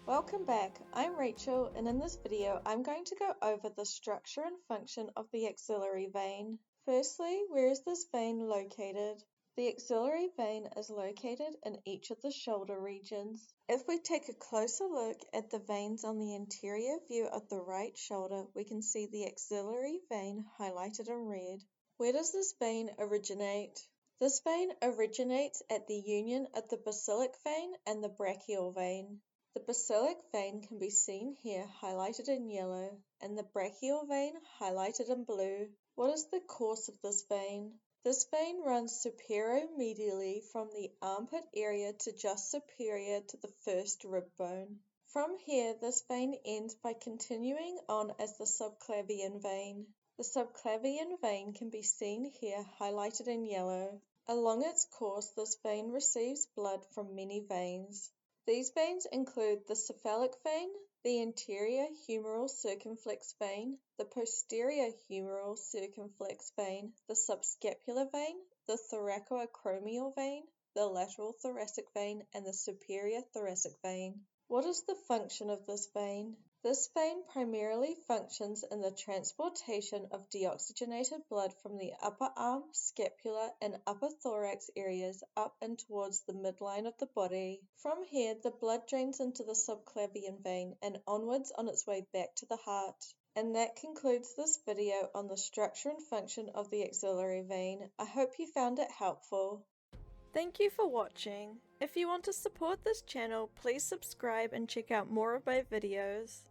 Welcome back, I'm Rachel, and in this video I'm going to go over the structure and function of the axillary vein. Firstly, where is this vein located? The axillary vein is located in each of the shoulder regions. If we take a closer look at the veins on the anterior view of the right shoulder, we can see the axillary vein highlighted in red. Where does this vein originate? This vein originates at the union of the basilic vein and the brachial vein. The basilic vein can be seen here highlighted in yellow, and the brachial vein highlighted in blue. What is the course of this vein? This vein runs superior-medially from the armpit area to just superior to the first rib bone. From here, this vein ends by continuing on as the subclavian vein. The subclavian vein can be seen here highlighted in yellow. Along its course, this vein receives blood from many veins. These veins include the cephalic vein, the anterior humeral circumflex vein, the posterior humeral circumflex vein, the subscapular vein, the thoracoacromial vein, the lateral thoracic vein, and the superior thoracic vein. What is the function of this vein? This vein primarily functions in the transportation of deoxygenated blood from the upper arm, scapular, and upper thorax areas up and towards the midline of the body. From here, the blood drains into the subclavian vein and onwards on its way back to the heart. And that concludes this video on the structure and function of the axillary vein. I hope you found it helpful. Thank you for watching. If you want to support this channel, please subscribe and check out more of my videos.